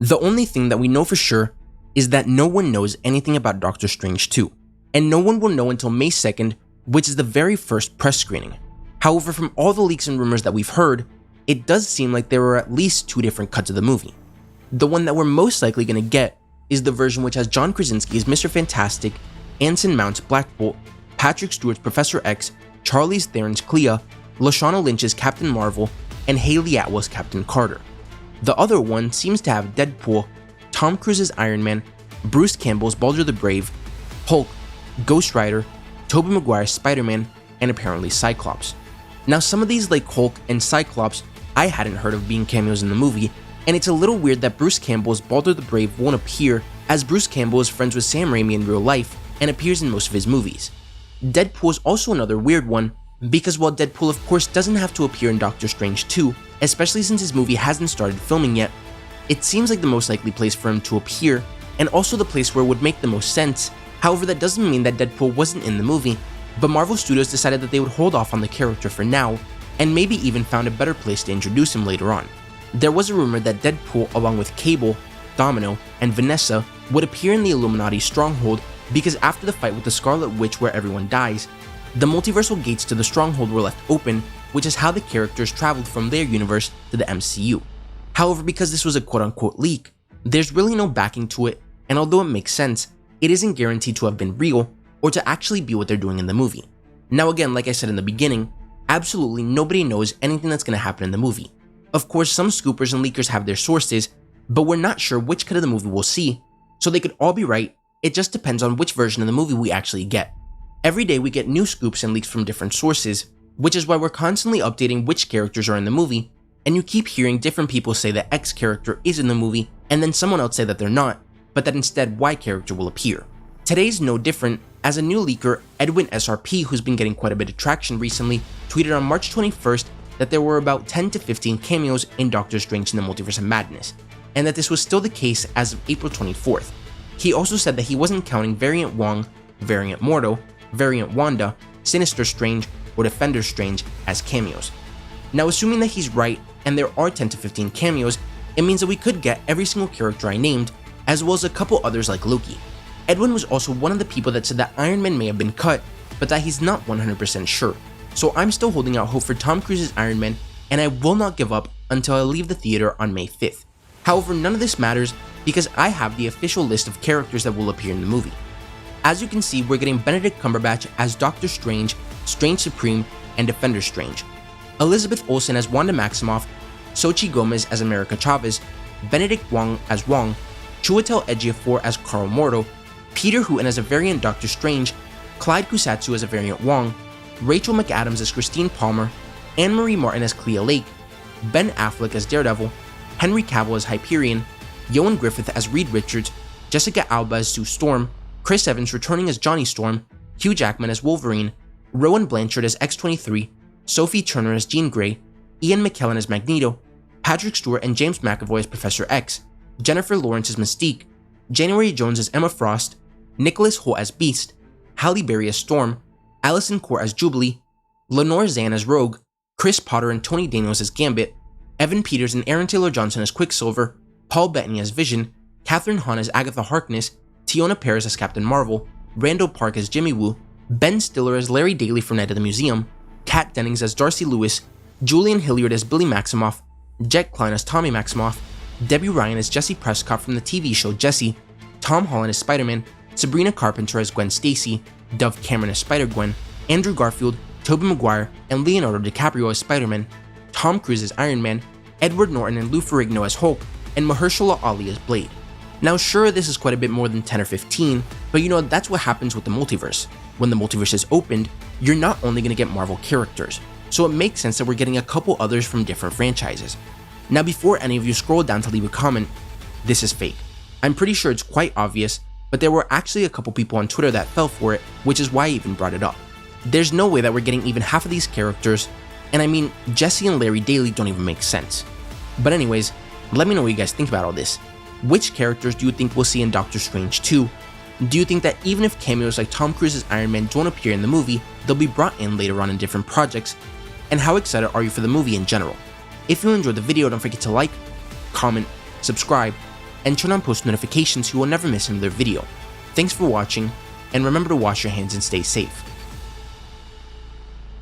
The only thing that we know for sure is that no one knows anything about Doctor Strange 2, and no one will know until May 2nd, which is the very first press screening. However, from all the leaks and rumors that we've heard, it does seem like there are at least 2 different cuts of the movie. The one that we're most likely going to get is the version which has John Krasinski as Mr. Fantastic, Anson Mount's Black Bolt, Patrick Stewart's Professor X, Charlize Theron's Clea, Lashana Lynch's Captain Marvel, and Haley Atwell's Captain Carter. The other one seems to have Deadpool, Tom Cruise's Iron Man, Bruce Campbell's Baldur the Brave, Hulk, Ghost Rider, Tobey Maguire's Spider-Man, and apparently Cyclops. Now, some of these like Hulk and Cyclops I hadn't heard of being cameos in the movie, and it's a little weird that Bruce Campbell's Baldur the Brave won't appear, as Bruce Campbell is friends with Sam Raimi in real life and appears in most of his movies. Deadpool is also another weird one, because while Deadpool of course doesn't have to appear in Doctor Strange 2, especially since his movie hasn't started filming yet, it seems like the most likely place for him to appear, and also the place where it would make the most sense. However, that doesn't mean that Deadpool wasn't in the movie, but Marvel Studios decided that they would hold off on the character for now, and maybe even found a better place to introduce him later on. There was a rumor that Deadpool, along with Cable, Domino, and Vanessa, would appear in the Illuminati stronghold because after the fight with the Scarlet Witch where everyone dies, the multiversal gates to the stronghold were left open, which is how the characters traveled from their universe to the MCU. However, because this was a quote-unquote leak, there's really no backing to it, and although it makes sense, it isn't guaranteed to have been real or to actually be what they're doing in the movie. Now again, like I said in the beginning, absolutely nobody knows anything that's going to happen in the movie. Of course, some scoopers and leakers have their sources, but we're not sure which cut of the movie we'll see, so they could all be right. It just depends on which version of the movie we actually get. Every day we get new scoops and leaks from different sources, which is why we're constantly updating which characters are in the movie, and you keep hearing different people say that X character is in the movie, and then someone else say that they're not, but that instead Y character will appear. Today's no different, as a new leaker, Edwin SRP, who's been getting quite a bit of traction recently, tweeted on March 21st that there were about 10 to 15 cameos in Doctor Strange in the Multiverse of Madness, and that this was still the case as of April 24th. He also said that he wasn't counting Variant Wong, Variant Mordo, Variant Wanda, Sinister Strange, or Defender Strange as cameos. Now, assuming that he's right and there are 10 to 15 cameos, it means that we could get every single character I named, as well as a couple others like Loki. Edwin was also one of the people that said that Iron Man may have been cut, but that he's not 100% sure. So I'm still holding out hope for Tom Cruise's Iron Man, and I will not give up until I leave the theater on May 5th. However, none of this matters because I have the official list of characters that will appear in the movie. As you can see, we're getting Benedict Cumberbatch as Doctor Strange, Strange Supreme, and Defender Strange, Elizabeth Olsen as Wanda Maximoff, Xochitl Gomez as America Chavez, Benedict Wong as Wong, Chiwetel Ejiofor as Carl Mordo, Peter Hooton as a variant Doctor Strange, Clyde Kusatsu as a variant Wong, Rachel McAdams as Christine Palmer, Anne-Marie Martin as Clea Lake, Ben Affleck as Daredevil, Henry Cavill as Hyperion, Ioan Griffith as Reed Richards, Jessica Alba as Sue Storm, Chris Evans returning as Johnny Storm, Hugh Jackman as Wolverine, Rowan Blanchard as X-23, Sophie Turner as Jean Grey, Ian McKellen as Magneto, Patrick Stewart and James McAvoy as Professor X, Jennifer Lawrence as Mystique, January Jones as Emma Frost, Nicholas Hoult as Beast, Halle Berry as Storm, Alison Court as Jubilee, Lenore Zan as Rogue, Chris Potter and Tony Daniels as Gambit, Evan Peters and Aaron Taylor-Johnson as Quicksilver, Paul Bettany as Vision, Catherine Hahn as Agatha Harkness, Tiona Paris as Captain Marvel, Randall Park as Jimmy Woo, Ben Stiller as Larry Daly from Night at the Museum, Kat Dennings as Darcy Lewis, Julian Hilliard as Billy Maximoff, Jet Klein as Tommy Maximoff, Debbie Ryan as Jessie Prescott from the TV show Jessie, Tom Holland as Spider-Man, Sabrina Carpenter as Gwen Stacy, Dove Cameron as Spider-Gwen, Andrew Garfield, Tobey Maguire, and Leonardo DiCaprio as Spider-Man, Tom Cruise as Iron Man, Edward Norton and Lou Ferrigno as Hulk, and Mahershala Ali as Blade. Now sure, this is quite a bit more than 10 or 15, but you know, that's what happens with the multiverse. When the multiverse is opened, you're not only going to get Marvel characters, so it makes sense that we're getting a couple others from different franchises. Now before any of you scroll down to leave a comment, this is fake. I'm pretty sure it's quite obvious, but there were actually a couple people on Twitter that fell for it, which is why I even brought it up. There's no way that we're getting even half of these characters, and I mean, Jesse and Larry Daly don't even make sense. But anyways, let me know what you guys think about all this. Which characters do you think we'll see in Doctor Strange 2? Do you think that even if cameos like Tom Cruise's Iron Man don't appear in the movie, they'll be brought in later on in different projects? And how excited are you for the movie in general? If you enjoyed the video, don't forget to like, comment, subscribe, and turn on post notifications so you will never miss another video. Thanks for watching, and remember to wash your hands and stay safe.